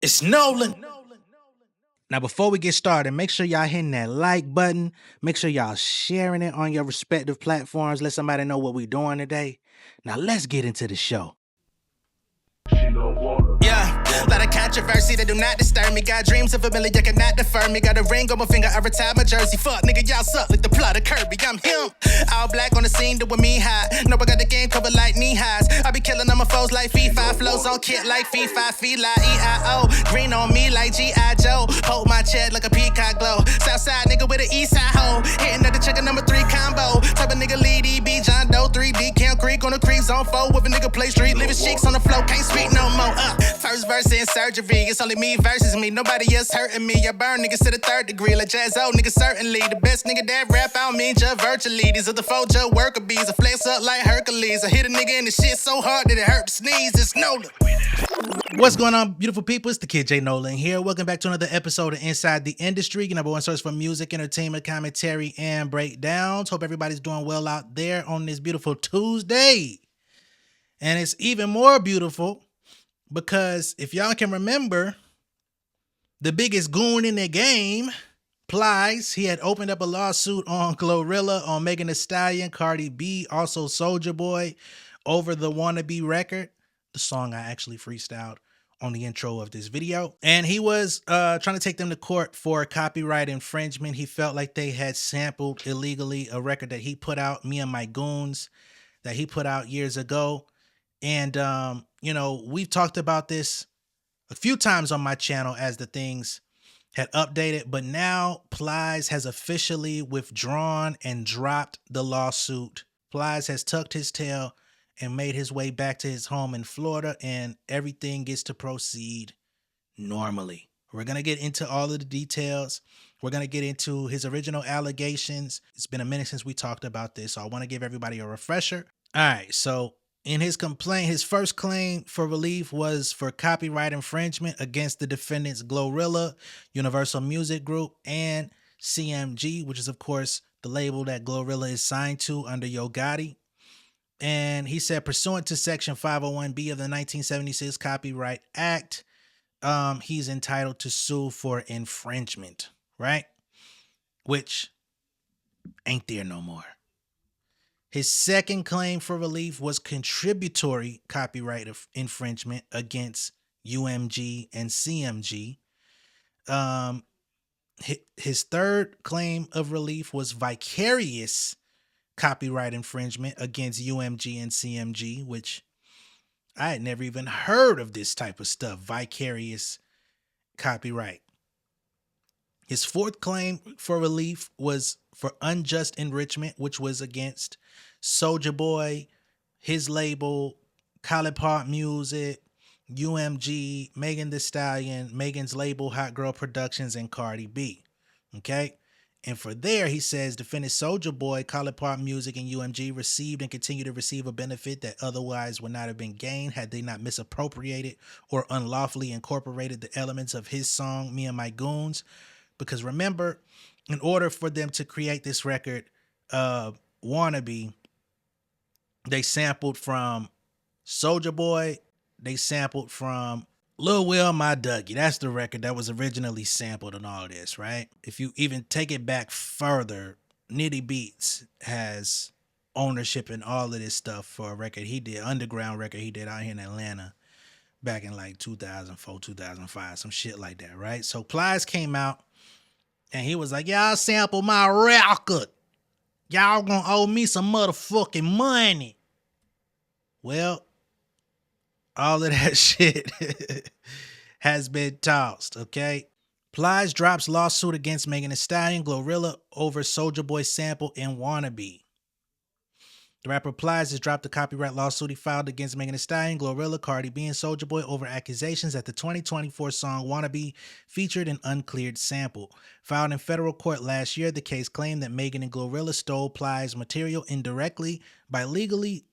It's Nolan. Now, before we get started, make sure y'all hitting that like button. Make sure y'all sharing it on your respective platforms. Let somebody know what we're doing today. Now, let's get into the show. Yeah, lot of controversy that do not disturb me. Got dreams of a million, you cannot defer me. Got a ring on my finger, I retired my jersey. Fuck, nigga, y'all suck like the plot of Kirby. I'm him. All black on the scene, doing me hot. No, I got the game covered like knee highs. I be killing on my foes like FIFA. Flows on kit like FIFA. Fila, E-I-O. Green on me like G.I. Joe. Hold my chest like a peacock glow. Southside nigga with an east side hoe. Hitting at the chicken number 3 combo. Type of nigga lead E.B. John Doe. 3D Camp Creek on the creek zone 4. With a nigga play street. Leaving chicks on the floor. Can't speak no more. First verse in surgery, it's only me versus me. Nobody else hurting me. I burn niggas to the 3rd degree. Like Jazz O, niggas certainly. The best nigga that rap, I don't mean just virtually. These are the 4 just worker bees. I flex up like Hercules. I hit a nigga in the shit so hard that it hurt to sneeze. It's Nolan. What's going on, beautiful people? It's the kid J Nolan here. Welcome back to another episode of Inside the Industry, your number one source for music, entertainment, commentary, and breakdowns. Hope everybody's doing well out there on this beautiful Tuesday. And it's even more beautiful because if y'all can remember, the biggest goon in the game, Plies, he had opened up a lawsuit on Glorilla, on Megan Thee Stallion, Cardi B, also Soulja Boy, over the Wannabe record, the song I actually freestyled on the intro of this video. And he was trying to take them to court for copyright infringement. He felt like they had sampled illegally a record that he put out, Me and My Goons, that he put out years ago. And, you know, we've talked about this a few times on my channel as the things had updated, but now Plies has officially withdrawn and dropped the lawsuit. Plies has tucked his tail and made his way back to his home in Florida, and everything gets to proceed normally. We're going to get into all of the details. We're going to get into his original allegations. It's been a minute since we talked about this, so I want to give everybody a refresher. All right, so in his complaint, his first claim for relief was for copyright infringement against the defendants Glorilla, Universal Music Group, and CMG, which is, of course, the label that Glorilla is signed to under Yo Gotti. And he said, pursuant to Section 501B of the 1976 Copyright Act, he's entitled to sue for infringement, right? Which ain't there no more. His second claim for relief was contributory copyright infringement against UMG and CMG. His third claim of relief was vicarious copyright infringement against UMG and CMG, which I had never even heard of this type of stuff, vicarious copyright. His fourth claim for relief was for unjust enrichment, which was against Soulja Boy, his label, Khaled Park Music, UMG, Megan Thee Stallion, Megan's label, Hot Girl Productions, and Cardi B. Okay? And for there, he says, defendant Soulja Boy, Khaled Park Music, and UMG received and continue to receive a benefit that otherwise would not have been gained had they not misappropriated or unlawfully incorporated the elements of his song, Me and My Goons. Because remember, in order for them to create this record, Wannabe, they sampled from Soulja Boy, they sampled from Lil Will, My Dougie. That's the record that was originally sampled and all this, right? If you even take it back further, Nitty Beats has ownership in all of this stuff for a record he did, underground record he did out here in Atlanta back in like 2004, 2005, some shit like that, right? So Plies came out and he was like, y'all sample my record. Y'all gonna owe me some motherfucking money. Well, all of that shit has been tossed, okay? Plies drops lawsuit against Megan Thee Stallion, Glorilla over Soulja Boy sample in Wannabe. The rapper Plies has dropped the copyright lawsuit he filed against Megan Thee Stallion, Glorilla, Cardi B, and Soulja Boy over accusations that the 2024 song Wannabe featured an uncleared sample. Filed in federal court last year, the case claimed that Megan and Glorilla stole Plies' material indirectly by legally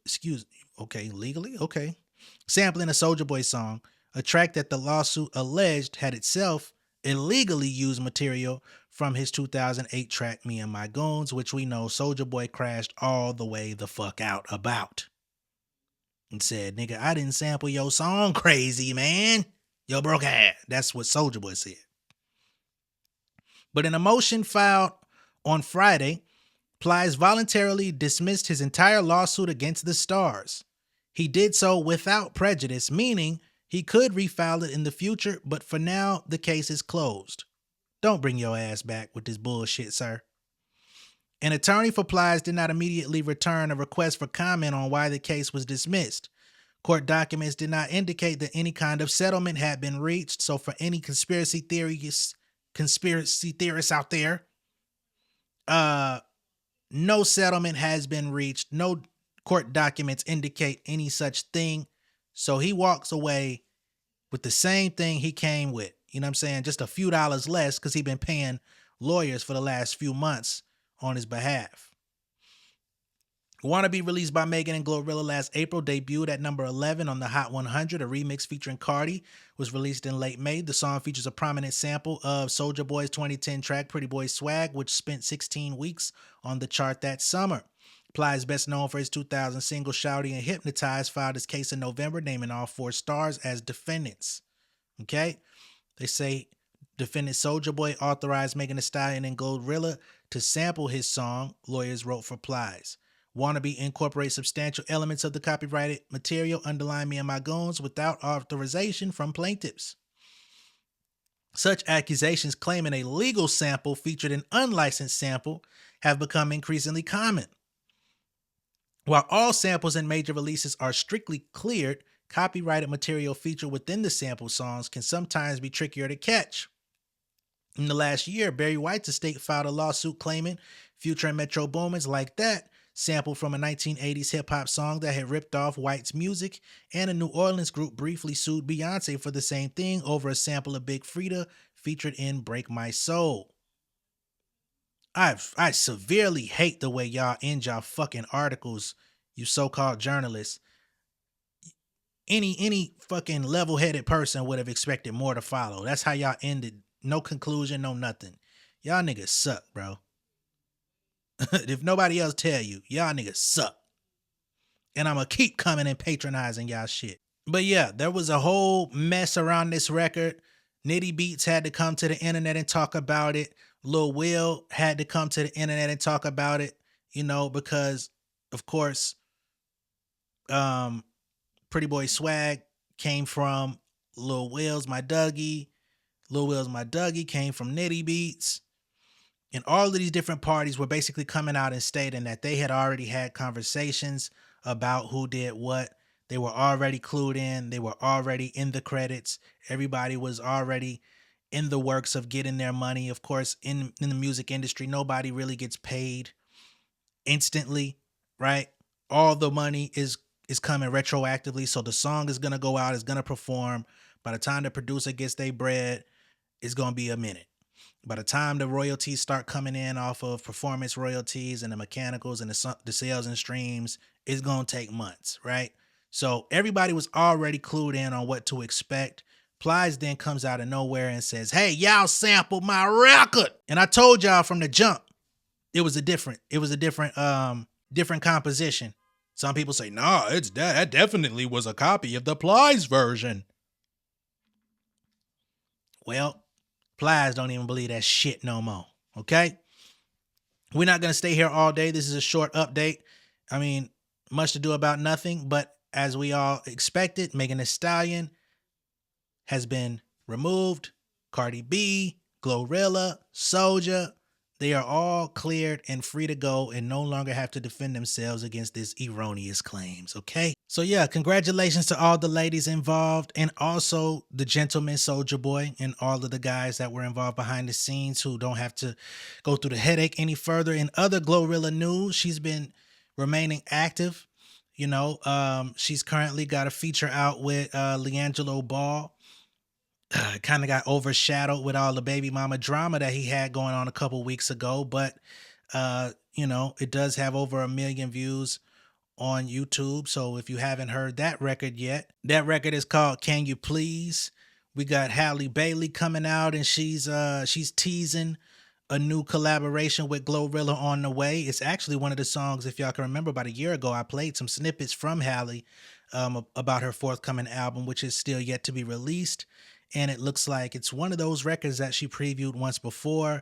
sampling a Soulja Boy song, a track that the lawsuit alleged had itself illegally used material from his 2008 track Me and My Goons, which we know Soulja Boy crashed all the way the fuck out about. And said, nigga, I didn't sample your song, crazy man. Yo, broke ass. That's what Soulja Boy said. But in a motion filed on Friday, Plies voluntarily dismissed his entire lawsuit against the stars. He did so without prejudice, meaning he could refile it in the future, but for now, the case is closed. Don't bring your ass back with this bullshit, sir. An attorney for Plies did not immediately return a request for comment on why the case was dismissed. Court documents did not indicate that any kind of settlement had been reached, so for any conspiracy theorists out there, no settlement has been reached. No court documents indicate any such thing. So he walks away with the same thing he came with. You know what I'm saying? Just a few dollars less because he's been paying lawyers for the last few months on his behalf. Wanna Be, released by Megan and Glorilla last April, debuted at number 11 on the Hot 100. A remix featuring Cardi was released in late May. The song features a prominent sample of Soulja Boy's 2010 track Pretty Boy Swag, which spent 16 weeks on the chart that summer. Plies, best known for his 2000 single Shouty and Hypnotized, filed his case in November, naming all 4 stars as defendants. Okay? They say defendant Soulja Boy authorized Megan Thee Stallion and Glorilla to sample his song, lawyers wrote for Plies. Wanna Be incorporates substantial elements of the copyrighted material underlying Me and My Goons without authorization from plaintiffs. Such accusations claiming a legal sample featured an unlicensed sample have become increasingly common. While all samples in major releases are strictly cleared, copyrighted material featured within the sample songs can sometimes be trickier to catch. In the last year, Barry White's estate filed a lawsuit claiming Future and Metro Boomin's Like That sampled from a 1980s hip-hop song that had ripped off White's music, and a New Orleans group briefly sued Beyonce for the same thing over a sample of Big Freedia featured in Break My Soul. I severely hate the way y'all end y'all fucking articles, you so-called journalists. Any fucking level-headed person would have expected more to follow. That's how y'all ended. No conclusion, no nothing. Y'all niggas suck, bro. If nobody else tell you, y'all niggas suck. And I'm gonna keep coming and patronizing y'all shit. But yeah, there was a whole mess around this record. Nitty Beats had to come to the internet and talk about it. Lil Will had to come to the internet and talk about it, you know, because of course, Pretty Boy Swag came from Lil Will's My Dougie. Lil Will's My Dougie came from Nitty Beats. And all of these different parties were basically coming out and stating that they had already had conversations about who did what. They were already clued in. They were already in the credits. Everybody was already in the works of getting their money. Of course, in the music industry, nobody really gets paid instantly, right? All the money is coming retroactively. So the song is going to go out, it's going to perform. By the time the producer gets their bread, it's going to be a minute. By the time the royalties start coming in off of performance royalties and the mechanicals and the sales and streams, it's going to take months, right? So everybody was already clued in on what to expect. Plies then comes out of nowhere and says, hey, y'all sampled my record. And I told y'all from the jump, it was a different composition. Some people say, nah, that definitely was a copy of the Plies version. Well, Plies don't even believe that shit no more, okay? We're not going to stay here all day. This is a short update. I mean, much to do about nothing, but as we all expected, Megan Thee Stallion has been removed. Cardi B, Glorilla, Soulja, they are all cleared and free to go and no longer have to defend themselves against these erroneous claims, okay? So yeah, congratulations to all the ladies involved and also the gentleman Soulja Boy and all of the guys that were involved behind the scenes who don't have to go through the headache any further. In other Glorilla news, she's been remaining active. You know, she's currently got a feature out with LiAngelo Ball. Kind of got overshadowed with all the baby mama drama that he had going on a couple weeks ago, but you know, it does have over 1 million views on YouTube. So if you haven't heard that record yet, that record is called Can You Please. We got Halle Bailey coming out and she's teasing a new collaboration with Glorilla on the way. It's actually one of the songs, if y'all can remember, about a year ago, I played some snippets from Halle about her forthcoming album, which is still yet to be released. and it looks like it's one of those records that she previewed once before.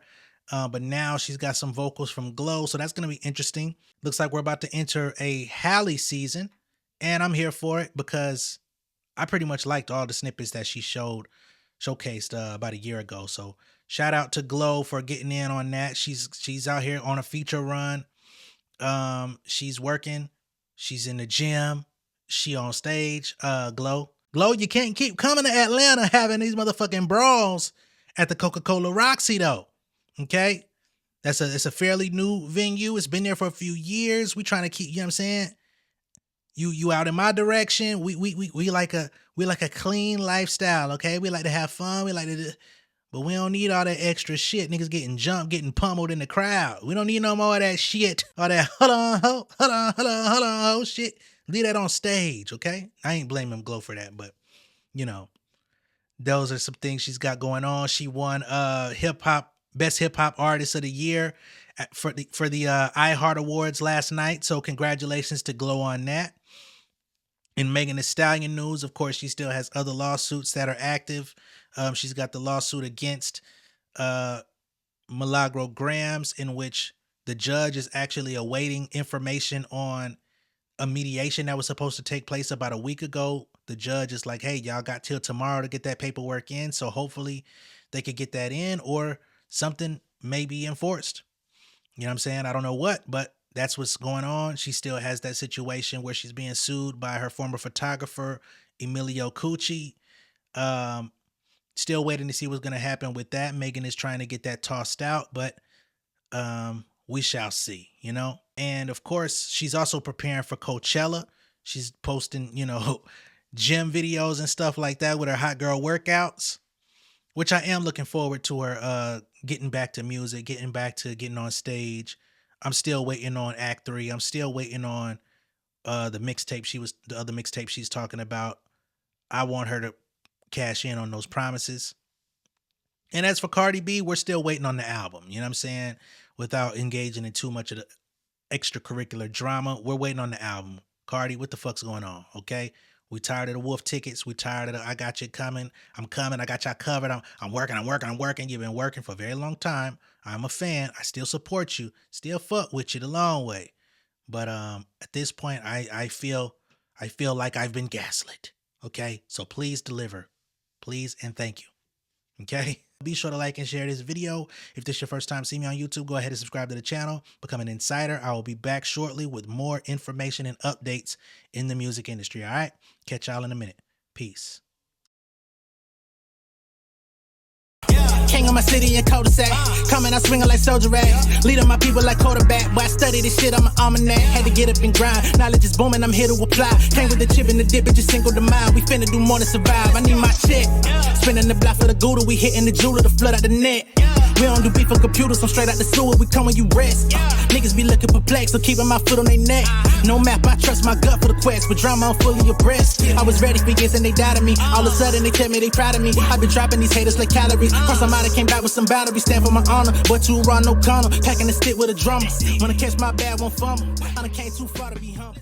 But now she's got some vocals from Glow, so that's going to be interesting. Looks like we're about to enter a Halle season, and I'm here for it because I pretty much liked all the snippets that she showcased about a year ago. So shout out to Glow for getting in on that. She's out here on a feature run. She's working. She's in the gym. She on stage. Glow, you can't keep coming to Atlanta having these motherfucking brawls at the Coca-Cola Roxy though. Okay? It's a fairly new venue. It's been there for a few years. We trying to keep, you know what I'm saying? You out in my direction. We like a clean lifestyle, okay? We like to have fun. But we don't need all that extra shit. Niggas getting jumped, getting pummeled in the crowd. We don't need no more of that shit. All that hold on shit. Leave that on stage, okay? I ain't blaming Glow for that, but you know, those are some things she's got going on. She won best hip hop artist of the year for the iHeart Awards last night. So congratulations to Glow on that. In Megan Thee Stallion news, of course, she still has other lawsuits that are active. She's got the lawsuit against Milagro Grams, in which the judge is actually awaiting information on a mediation that was supposed to take place about a week ago. The judge is like, hey, y'all got till tomorrow to get that paperwork in. So hopefully they could get that in or something may be enforced. You know what I'm saying? I don't know what, but that's what's going on. She still has that situation where she's being sued by her former photographer, Emilio Cucci. Still waiting to see what's going to happen with that. Megan is trying to get that tossed out, but we shall see, you know? And of course, she's also preparing for Coachella. She's posting, you know, gym videos and stuff like that with her hot girl workouts, which I am looking forward to her getting back to music, getting on stage. I'm still waiting on Act 3. I'm still waiting on the other mixtape she's talking about. I want her to cash in on those promises. And as for Cardi B, we're still waiting on the album. You know what I'm saying? Without engaging in too much of the extracurricular drama, we're waiting on the album. Cardi, what the fuck's going on? Okay? We tired of the wolf tickets. We tired of the I got you coming. I'm coming. I got y'all covered. I'm working. You've been working for a very long time. I'm a fan. I still support you. Still fuck with you the long way. But at this point, I feel like I've been gaslit. Okay? So please deliver. Please and thank you. Okay? Be sure to like and share this video. If this is your first time seeing me on YouTube, go ahead and subscribe to the channel. Become an insider. I will be back shortly with more information and updates in the music industry. All right? Catch y'all in a minute. Peace. King of my city and cul-de-sac. Coming, I swinging like Soulja rag. Leading my people like quarterback. But I study this shit, I'm an almanac. Had to get up and grind. Knowledge is booming, I'm here to apply. Came with the chip and the dip, it just single the mind. We finna do more than survive. I need my check. Spinning the block for the Gouda. We hitting the jeweler to flood out the net. We don't do beef on computers, I'm straight out the sewer. We come when you rest. Niggas be looking perplexed, so keeping my foot on their neck. No map, I trust my gut for the quest. But drama, I'm fully abreast. I was ready for years and they doubted me. All of a sudden they tell me they proud of me. I been dropping these haters like calories. Cross them out, I came back with some boundaries. Stand for my honor, but you run no corner. Packing the stick with a drummer. Wanna catch my bad, won't fumble. I done came too far to be humble.